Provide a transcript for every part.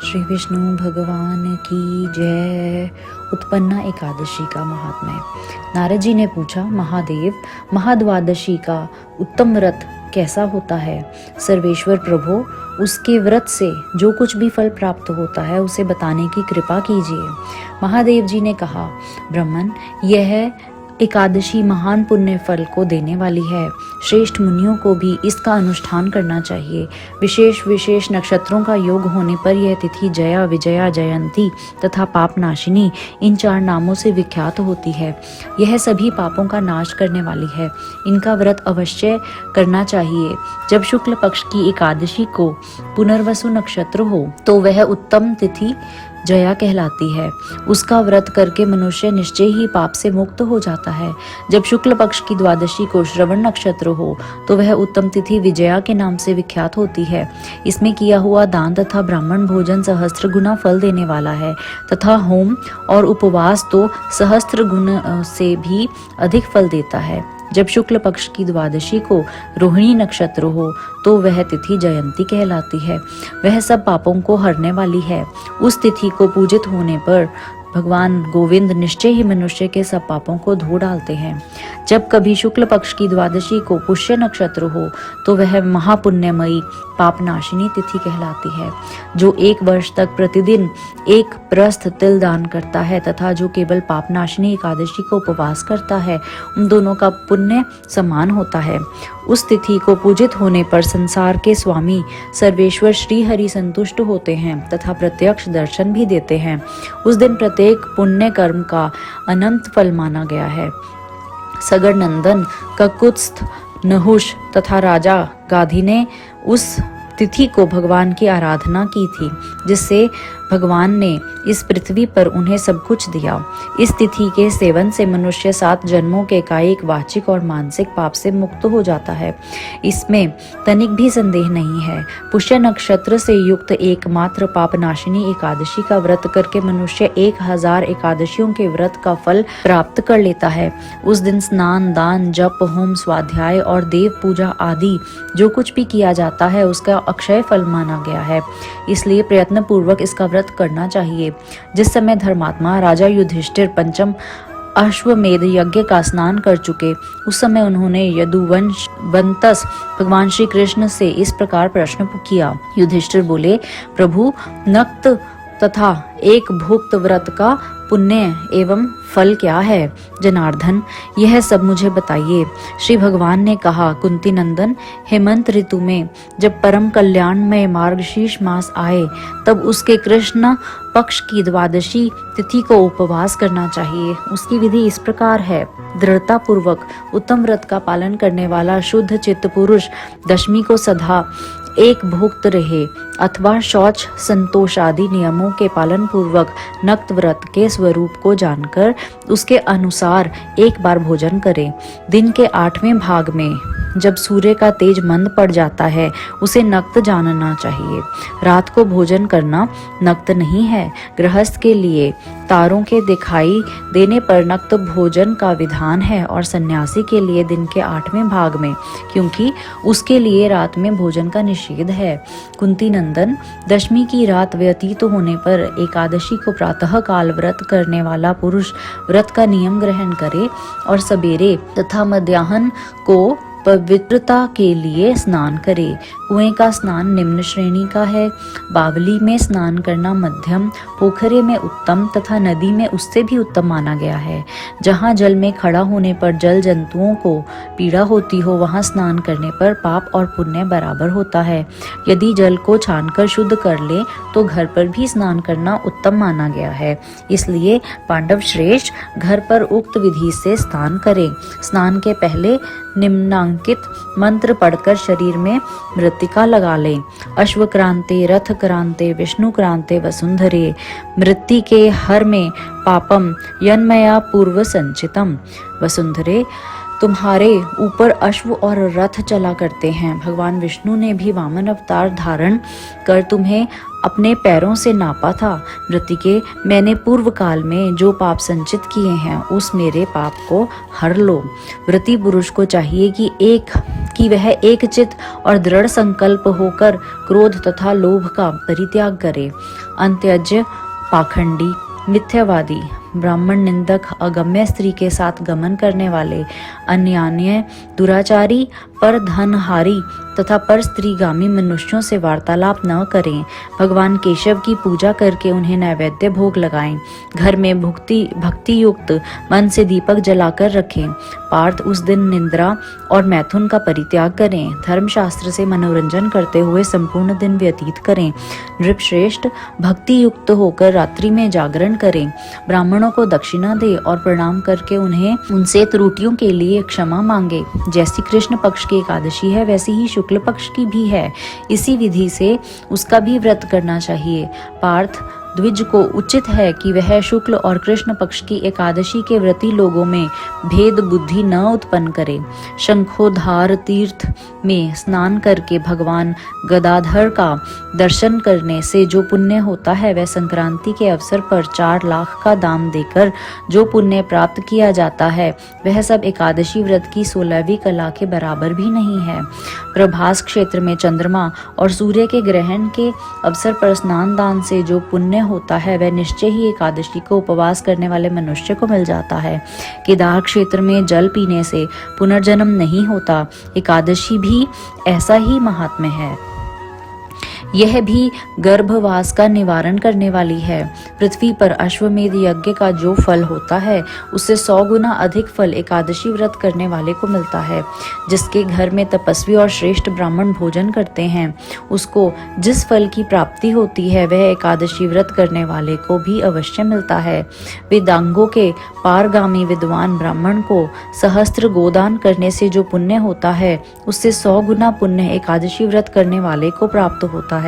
श्री विष्णु भगवान की जय। उत्पन्ना एकादशी का महात्म्य। नारद जी ने पूछा, महादेव, महाद्वादशी का उत्तम व्रत कैसा होता है? सर्वेश्वर प्रभु, उसके व्रत से जो कुछ भी फल प्राप्त होता है उसे बताने की कृपा कीजिए। महादेव जी ने कहा, ब्राह्मण, यह एकादशी महान पुण्य फल को देने वाली है। श्रेष्ठ मुनियों को भी इसका अनुष्ठान करना चाहिए। विशेष विशेष नक्षत्रों का योग होने पर यह तिथि जया, विजया, जयंती तथा पाप नाशिनी इन 4 नामों से विख्यात होती है। यह सभी पापों का नाश करने वाली है। इनका व्रत अवश्य करना चाहिए। जब शुक्ल पक्ष की एकादशी को पुनर्वसु नक्षत्र हो तो वह उत्तम तिथि जया कहलाती है। उसका व्रत करके मनुष्य निश्चय ही पाप से मुक्त हो जाता है। जब शुक्ल पक्ष की द्वादशी को श्रवण नक्षत्र हो तो वह उत्तम तिथि विजया के नाम से विख्यात होती है। इसमें किया हुआ दान तथा ब्राह्मण भोजन सहस्त्र गुना फल देने वाला है तथा होम और उपवास तो सहस्त्र गुण से भी अधिक फल देता है। जब शुक्ल पक्ष की द्वादशी को रोहिणी नक्षत्र हो तो वह तिथि जयंती कहलाती है। वह सब पापों को हरने वाली है। उस तिथि को पूजित होने पर भगवान गोविंद निश्चय ही मनुष्य के सब पापों को धो डालते हैं। जब कभी शुक्ल पक्ष की द्वादशी को पुष्य नक्षत्र हो तो वह महापुण्यमयी पापनाशिनी तिथि कहलाती है। जो 1 वर्ष तक प्रतिदिन 1 प्रस्थ तिल दान करता है तथा जो केवल पापनाशिनी एकादशी को उपवास करता है, उन दोनों का पुण्य समान होता है। उस तिथि को पूजित होने पर संसार के स्वामी सर्वेश्वर श्री हरि संतुष्ट होते हैं तथा प्रत्यक्ष दर्शन भी देते हैं। उस दिन प्रत्येक पुण्य कर्म का अनंत फल माना गया है। सगर नंदन, ककुत्स्थ, नहुष तथा राजा गाधी ने उस तिथि को भगवान की आराधना की थी, जिससे भगवान ने इस पृथ्वी पर उन्हें सब कुछ दिया। इस तिथि के सेवन से मनुष्य 7 जन्मों के कायिक, वाचिक और मानसिक पाप से मुक्त हो जाता है। इसमें तनिक भी संदेह नहीं है। पुष्य नक्षत्र से युक्त एकमात्र पापनाशिनी एकादशी का व्रत करके मनुष्य 1000 एकादशियों के व्रत का फल प्राप्त कर लेता है। उस दिन स्नान, दान, जप, होम, स्वाध्याय और देव पूजा आदि जो कुछ भी किया जाता है उसका अक्षय फल माना गया है। इसलिए प्रयत्न पूर्वक इसका व्रत करना चाहिए। जिस समय धर्मात्मा राजा युधिष्ठिर पंचम अश्वमेध यज्ञ का स्नान कर चुके, उस समय उन्होंने यदुवंशवंतस भगवान श्री कृष्ण से इस प्रकार प्रश्न किया। युधिष्ठिर बोले, प्रभु, नक्त तथा एक भुक्त व्रत का पुण्य एवं फल क्या है? जनार्दन, यह सब मुझे बताइए। श्री भगवान ने कहा, कुंती नंदन, हेमंत ऋतु में जब परम कल्याणमय मार्गशीर्ष मास आए तब उसके कृष्ण पक्ष की द्वादशी तिथि को उपवास करना चाहिए। उसकी विधि इस प्रकार है। दृढ़ता पूर्वक उत्तम व्रत का पालन करने वाला शुद्ध चित्त पुरुष दशमी को सदा एक भुक्त रहे अथवा शौच, संतोष आदि नियमों के पालन पूर्वक नक्त व्रत के स्वरूप को जानकर उसके अनुसार एक बार भोजन करे। दिन के 8वें भाग में जब सूर्य का तेज मंद पड़ जाता है उसे नक्त जानना चाहिए। रात को भोजन करना नक्त नहीं है। गृहस्थ के लिए तारों के दिखाई देने पर नक्त भोजन का विधान है और सन्यासी के लिए दिन के 8वें भाग में, क्योंकि उसके लिए रात में भोजन का निषेध है। कुंती नंदन, दशमी की रात व्यतीत होने पर एकादशी को प्रातः काल व्रत करने वाला पुरुष व्रत का नियम ग्रहण करे और सवेरे तथा मध्याह्न को पवित्रता के लिए स्नान करे। कुएं का स्नान निम्न श्रेणी का है। बावली में स्नान करना मध्यम, पोखरे में उत्तम तथा नदी में उससे भी उत्तम माना गया है। जहाँ जल में खड़ा होने पर जल जंतुओं को पीड़ा होती हो वहाँ स्नान करने पर पाप और पुण्य बराबर होता है। यदि जल को छानकर शुद्ध कर ले तो घर पर भी स्नान करना उत्तम माना गया है। इसलिए पांडव श्रेष्ठ घर पर उक्त विधि से स्नान करें। स्नान के पहले निम्नांकित मंत्र पढ़कर शरीर में मृत्तिका लगा लें। अश्वक्रांते, रथक्रांते, विष्णुक्रांते, वसुंधरे, मृत्ति के हर में पापम यन्मया पूर्व संचितम। वसुंधरे, तुम्हारे ऊपर अश्व और रथ चला करते हैं। भगवान विष्णु ने भी वामन अवतार धारण कर तुम्हें अपने पैरों से नापा था। मृतिके, मैंने पूर्व काल में जो पाप संचित किए हैं उस मेरे पाप को हर लो। व्रती पुरुष को चाहिए कि वह एक चित और दृढ़ संकल्प होकर क्रोध तथा लोभ का परित्याग करे। अंत्यज्य, पाखंडी, मिथ्यावादी, ब्राह्मण निंदक, अगम्य स्त्री के साथ गमन करने वाले, अन्यान्य, दुराचारी, पर धनहारी तथा पर स्त्रीगामी मनुष्यों से वार्तालाप न करें। भगवान केशव की पूजा करके उन्हें नैवेद्य भोग लगाएं। घर में भक्ति युक्त मन से दीपक जलाकर रखें। पार्थ, उस दिन निंद्रा और मैथुन का परित्याग करें। धर्मशास्त्र से मनोरंजन करते हुए संपूर्ण दिन व्यतीत करें। नृपश्रेष्ठ, भक्ति युक्त होकर रात्रि में जागरण करें। ब्राह्मणों को दक्षिणा दे और प्रणाम करके उनसे त्रुटियों के लिए क्षमा मांगे। जैसी कृष्ण पक्ष की एकादशी है वैसी ही शुक्ल पक्ष की भी है। इसी विधि से उसका भी व्रत करना चाहिए। पार्थ, द्विज को उचित है कि वह शुक्ल और कृष्ण पक्ष की एकादशी के व्रती लोगों में भेद बुद्धि न उत्पन्न करे। शंखोधार तीर्थ में स्नान करके भगवान गदाधर का दर्शन करने से जो पुण्य होता है वह संक्रांति के अवसर पर 4 लाख का दाम देकर जो पुण्य प्राप्त किया जाता है वह सब एकादशी व्रत की 16वीं कला के बराबर भी नहीं है। प्रभास क्षेत्र में चंद्रमा और सूर्य के ग्रहण के अवसर पर स्नान दान से जो पुण्य होता है वह निश्चय ही एकादशी को उपवास करने वाले मनुष्य को मिल जाता है। केदार क्षेत्र में जल पीने से पुनर्जन्म नहीं होता। एकादशी भी ऐसा ही महात्म्य है। यह भी गर्भवास का निवारण करने वाली है। पृथ्वी पर अश्वमेध यज्ञ का जो फल होता है उससे 100 गुना अधिक फल एकादशी व्रत करने वाले को मिलता है। जिसके घर में तपस्वी और श्रेष्ठ ब्राह्मण भोजन करते हैं उसको जिस फल की प्राप्ति होती है वह एकादशी व्रत करने वाले को भी अवश्य मिलता है। वेदांगों के पारगामी विद्वान ब्राह्मण को सहस्त्र गोदान करने से जो पुण्य होता है उससे 100 गुना पुण्य एकादशी व्रत करने वाले को प्राप्त होता है।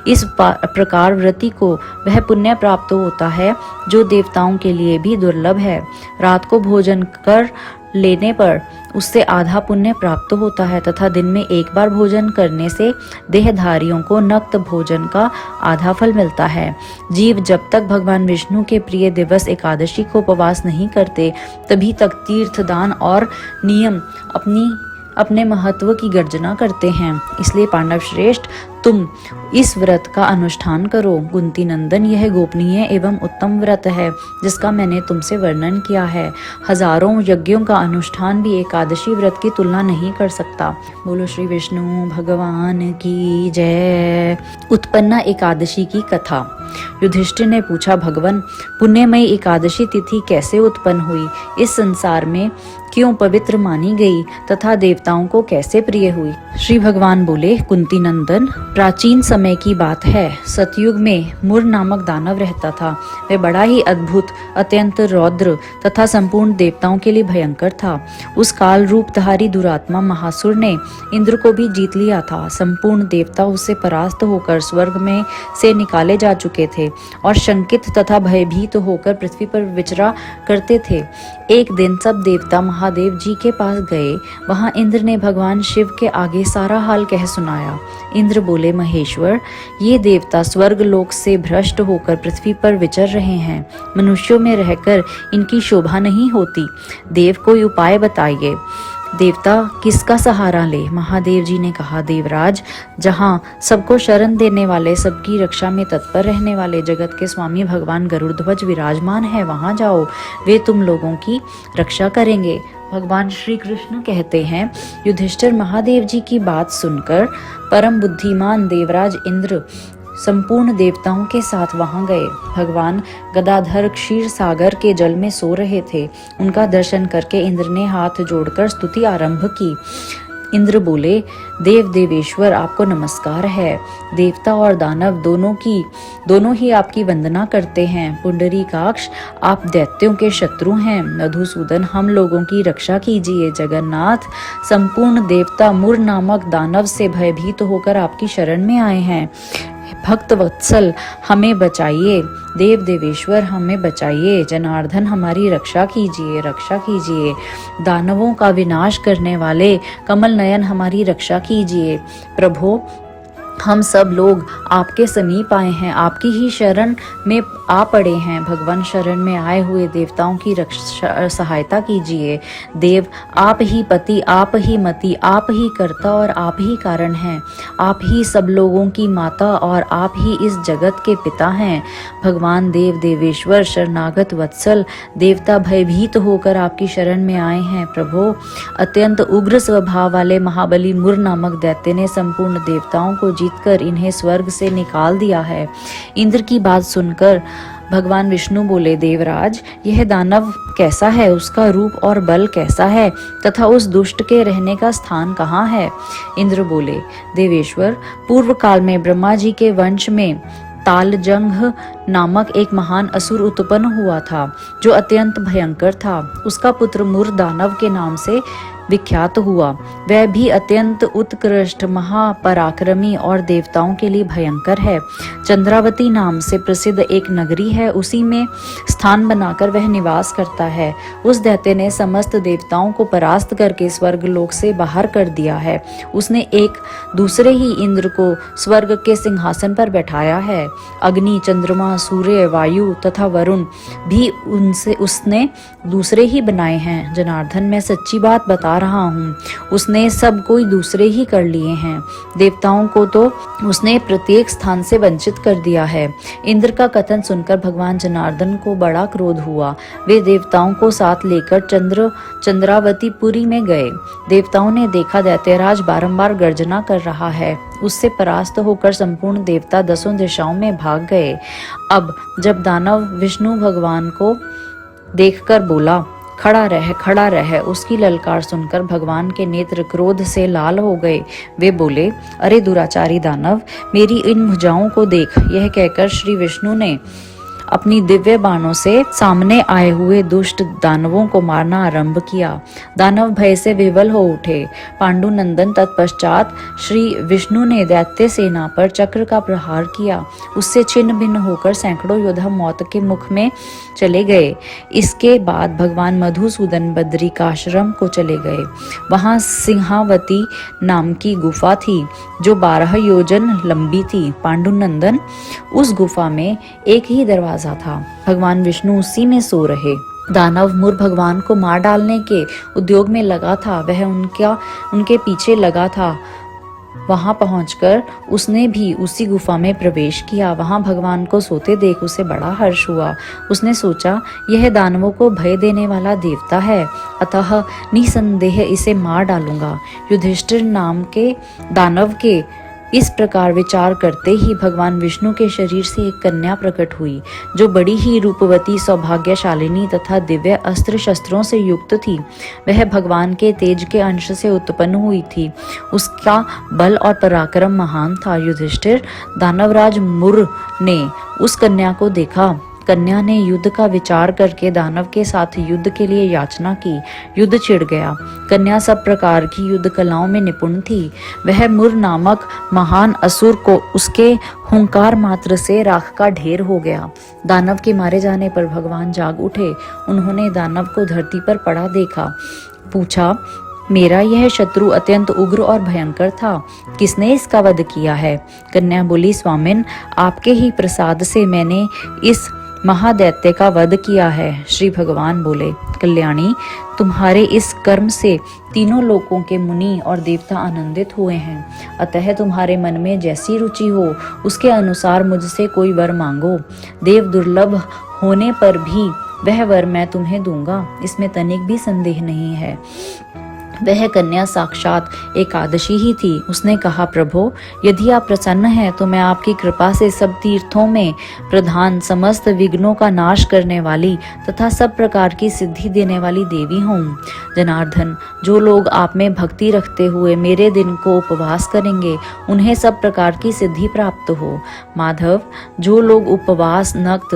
इस प्रकार व्रती को वह पुण्य प्राप्त होता है जो देवताओं के लिए भी दुर्लभ है। रात को भोजन कर लेने पर उससे आधा पुण्य प्राप्त होता है तथा दिन में एक बार भोजन करने से देहधारियों को नक्त भोजन का आधा फल मिलता है। जीव जब तक भगवान विष्णु के प्रिय दिवस एकादशी को उपवास नहीं करते तभी तक तीर्थ दान और नियम अपने महत्व की गर्जना करते हैं। इसलिए पांडव श्रेष्ठ, तुम इस व्रत का अनुष्ठान करो। कुंती नंदन, यह गोपनीय एवं उत्तम व्रत है जिसका मैंने तुमसे वर्णन किया है। हजारों यज्ञों का अनुष्ठान भी एकादशी व्रत की तुलना नहीं कर सकता। बोलो श्री विष्णु भगवान की जय। उत्पन्ना एकादशी की कथा। युधिष्ठिर ने पूछा, भगवान, पुण्यमयी एकादशी तिथि कैसे उत्पन्न हुई? इस संसार में क्यों पवित्र मानी गई तथा देवताओं को कैसे प्रिय हुई? श्री भगवान बोले, कुंती नंदन, प्राचीन समय की बात है। सतयुग में मुर नामक दानव रहता था। वह बड़ा ही अद्भुत, अत्यंत रौद्र तथा संपूर्ण देवताओं के लिए भयंकर था। उस काल रूपधारी दुरात्मा महासुर ने इंद्र को भी जीत लिया था। संपूर्ण देवता उससे परास्त होकर स्वर्ग में से निकाले जा चुके थे और शंकित तथा भयभीत होकर पृथ्वी पर विचरा करते थे। एक दिन सब देवता महादेव जी के पास गए। वहां इंद्र ने भगवान शिव के आगे सारा हाल कह सुनाया। इंद्र बोले, महेश्वर, ये देवता स्वर्ग लोक से भ्रष्ट होकर पृथ्वी पर विचर रहे हैं। मनुष्यों में रहकर इनकी शोभा नहीं होती। देव कोई उपाय बताइए। देवता किसका सहारा ले? महादेव जी ने कहा, देवराज, जहाँ सबको शरण देने वाले, सबकी रक्षा में तत्पर रहने वाले जगत के स्वामी भगवान गरुड़ध्वज विराजमान है वहां जाओ, वे तुम लोगों की रक्षा करेंगे। भगवान श्री कृष्ण कहते हैं, युधिष्ठिर महादेव जी की बात सुनकर परम बुद्धिमान देवराज इंद्र संपूर्ण देवताओं के साथ वहां गए। भगवान गदाधर क्षीर सागर के जल में सो रहे थे। उनका दर्शन करके इंद्र ने हाथ जोड़कर स्तुति आरंभ की। इंद्र बोले, देव देवेश्वर, आपको नमस्कार है। देवता और दानव दोनों ही आपकी वंदना करते हैं। पुंडरीकाक्ष, आप दैत्यों के शत्रु हैं। मधुसूदन, हम लोगों की रक्षा कीजिए। जगन्नाथ, संपूर्ण देवता मुर नामक दानव से भयभीत होकर आपकी शरण में आए हैं। भक्त वत्सल हमें बचाइए, देव देवेश्वर हमें बचाइए, जनार्दन हमारी रक्षा कीजिए, रक्षा कीजिए, दानवों का विनाश करने वाले कमल नयन हमारी रक्षा कीजिए। प्रभु हम सब लोग आपके समीप आए हैं, आपकी ही शरण में आ पड़े हैं। भगवान शरण में आए हुए देवताओं की रक्षा सहायता कीजिए। देव आप ही पति, आप ही मति, आप ही कर्ता और आप ही कारण हैं। आप ही सब लोगों की माता और आप ही इस जगत के पिता हैं। भगवान देव देवेश्वर शरणागत वत्सल देवता भयभीत होकर आपकी शरण में आए हैं। प्रभु अत्यंत उग्र स्वभाव वाले महाबली मुर नामक दैत्य ने संपूर्ण देवताओं को जीतकर इन्हें स्वर्ग से निकाल दिया है। इंद्र की बात सुनकर भगवान विष्णु बोले, देवराज यह दानव कैसा है, उसका रूप और बल कैसा है तथा उस दुष्ट के रहने का स्थान कहाँ है। इंद्र बोले, देवेश्वर पूर्व काल में ब्रह्मा जी के वंश में तालजंघ नामक एक महान असुर उत्पन्न हुआ था जो अत्यंत भयंकर था। उसका पुत्र मुर दानव के नाम से विख्यात हुआ। वह भी अत्यंत उत्कृष्ट महापराक्रमी और देवताओं के लिए भयंकर है। चंद्रावती नाम से प्रसिद्ध एक नगरी है, उसी में स्थान बनाकर वह निवास करता है। उस दैत्य ने समस्त देवताओं को परास्त करके स्वर्ग लोक से बाहर कर दिया है। उसने एक दूसरे ही इंद्र को स्वर्ग के सिंहासन पर बैठाया है। अग्नि, चंद्रमा, सूर्य, वायु तथा वरुण भी उसने दूसरे ही बनाए हैं। जनार्दन मैं सच्ची बात बता रहा हूँ, उसने सब कोई दूसरे ही कर लिए हैं। देवताओं को तो उसने प्रत्येक स्थान से वंचित कर दिया है। इंद्र का कथन सुनकर भगवान जनार्दन को बड़ा क्रोध हुआ। वे देवताओं को साथ लेकर चंद्रावतीपुरी में गए। देवताओं ने देखा दैत्यराज बारंबार गर्जना कर रहा है। उससे परास्त होकर संपूर्ण देवता दसों दिशाओं में भाग गए। अब जब दानव विष्णु भगवान को देखकर बोला, खड़ा रह। उसकी ललकार सुनकर भगवान के नेत्र क्रोध से लाल हो गए। वे बोले, अरे दुराचारी दानव, मेरी इन भुजाओं को देख। यह कहकर श्री विष्णु ने अपनी दिव्य बाणों से सामने आए हुए दुष्ट दानवों को मारना आरंभ किया। दानव भय से विवल हो उठे। पांडुनंदन तत्पश्चात श्री विष्णु ने दैत्य सेना पर चक्र का प्रहार किया। उससे छिन्न भिन्न होकर सैकड़ों योद्धा मौत के मुख में चले गए। इसके बाद भगवान मधुसूदन बद्रिकाश्रम को चले गए। वहां सिंहावती नाम की गुफा थी जो 12 योजन लंबी थी। पांडुनंदन उस गुफा में एक ही दरवाजा था। भगवान विष्णु उसी में सो रहे। दानव मुर भगवान को मार डालने के उद्योग में लगा था। वह उनके पीछे लगा था। वहां पहुंचकर उसने भी उसी गुफा में प्रवेश किया। वहां भगवान को सोते देख उसे बड़ा हर्ष हुआ। उसने सोचा, यह दानवों को भय देने वाला देवता है, अतः निसंदेह इसे मार डालूंगा। युधिष्ठिर नाम के दानव के इस प्रकार विचार करते ही भगवान विष्णु के शरीर से एक कन्या प्रकट हुई जो बड़ी ही रूपवती, सौभाग्यशालिनी तथा दिव्य अस्त्र शस्त्रों से युक्त थी। वह भगवान के तेज के अंश से उत्पन्न हुई थी। उसका बल और पराक्रम महान था। युधिष्ठिर दानवराज मुर ने उस कन्या को देखा। कन्या ने युद्ध का विचार करके दानव के साथ युद्ध के लिए याचना की। युद्ध छिड़ गया। कन्या सब प्रकार की युद्ध कलाओं में निपुण थी। वह मुर नामक महान असुर को उसके हुंकार मात्र से राख का ढेर हो गया। दानव के मारे जाने पर भगवान जाग उठे। उन्होंने दानव को धरती पर पड़ा देखा। पूछा, मेरा यह शत्रु अत्यंत उग्र और भयंकर था, किसने इसका वध किया है? कन्या बोली, स्वामिन, आपके ही प्रसाद से मैंने इस महादैत्य का वध किया है। श्री भगवान बोले, कल्याणी, तुम्हारे इस कर्म से तीनों लोकों के मुनि और देवता आनंदित हुए हैं। अतः तुम्हारे मन में जैसी रुचि हो उसके अनुसार मुझसे कोई वर मांगो। देव दुर्लभ होने पर भी वह वर मैं तुम्हें दूंगा, इसमें तनिक भी संदेह नहीं है। वह कन्या साक्षात एकादशी ही थी। उसने कहा, प्रभु, यदि आप प्रसन्न हैं तो मैं आपकी कृपा से सब तीर्थों में प्रधान, समस्त विघ्नों का नाश करने वाली तथा सब प्रकार की सिद्धि देने वाली देवी हूँ। जनार्दन, जो लोग आप में भक्ति रखते हुए मेरे दिन को उपवास करेंगे उन्हें सब प्रकार की सिद्धि प्राप्त हो। माधव, जो लोग उपवास, नक्त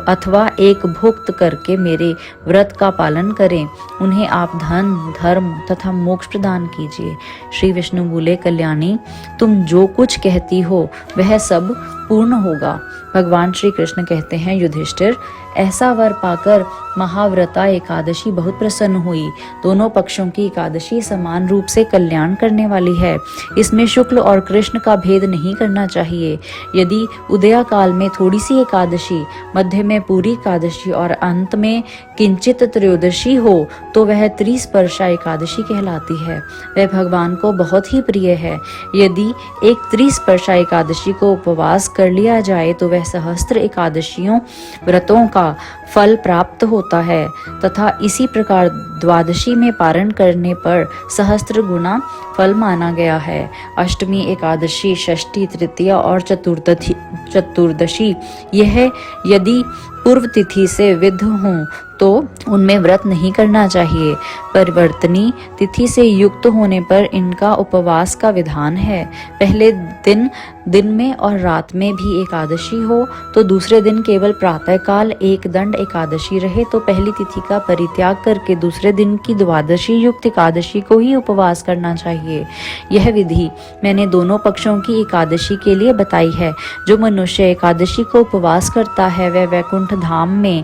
अथवा एक भुक्त करके मेरे व्रत का पालन करें उन्हें आप धन, धर्म, तथा मोक्ष प्रदान कीजिए। श्री विष्णु बोले, कल्याणी, तुम जो कुछ कहती हो वह सब पूर्ण होगा। भगवान श्री कृष्ण कहते हैं, युधिष्ठिर, ऐसा वर पाकर महाव्रता एकादशी बहुत प्रसन्न हुई। दोनों पक्षों की एकादशी समान रूप से कल्याण करने वाली है। इसमें शुक्ल और कृष्ण का भेद नहीं करना चाहिए। यदि उदया काल में थोड़ी सी एकादशी, मध्य में पूरी एकादशी और अंत में किंचित त्रयोदशी हो तो वह त्रिस्पर्शा एकादशी कहलाती है। वह भगवान को बहुत ही प्रिय है। यदि एक त्रिस्पर्शा एकादशी को उपवास कर लिया जाए तो वह सहस्त्र एकादशियों व्रतों का फल प्राप्त होता है तथा इसी प्रकार द्वादशी में पारण करने पर सहस्त्र गुना फल माना गया है। अष्टमी, एकादशी, षष्ठी, तृतीया और चतुर्दशी यह यदि पूर्व तिथि से विद्ध हों तो उनमें व्रत नहीं करना चाहिए। परिवर्तनी तिथि से युक्त होने पर इनका उपवास का विधान है। पहले दिन में और रात में भी एकादशी हो तो दूसरे दिन केवल प्रातःकाल एक दंड एकादशी रहे तो पहली तिथि का परित्याग करके दूसरे दिन की द्वादशी युक्त एकादशी को ही उपवास करना चाहिए। यह विधि मैंने दोनों पक्षों की एकादशी के लिए बताई है। जो मनुष्य एकादशी को उपवास करता है वह वैकुंठ धाम में,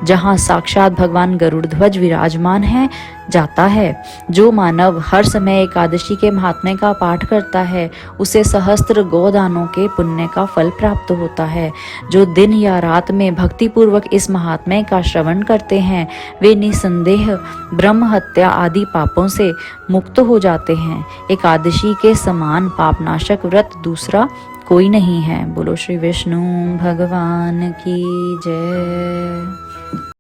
जहाँ साक्षात भगवान गरुड़ ध्वज विराजमान है, जाता है। जो मानव हर समय एकादशी के महात्म्य का पाठ करता है उसे सहस्त्र गोदानों के पुण्य का फल प्राप्त होता है। जो दिन या रात में भक्ति पूर्वक इस महात्म्य का श्रवण करते हैं वे निसंदेह ब्रह्म हत्या आदि पापों से मुक्त हो जाते हैं। एकादशी के समान पापनाशक व्रत दूसरा कोई नहीं है। बोलो श्री विष्णु भगवान की जय।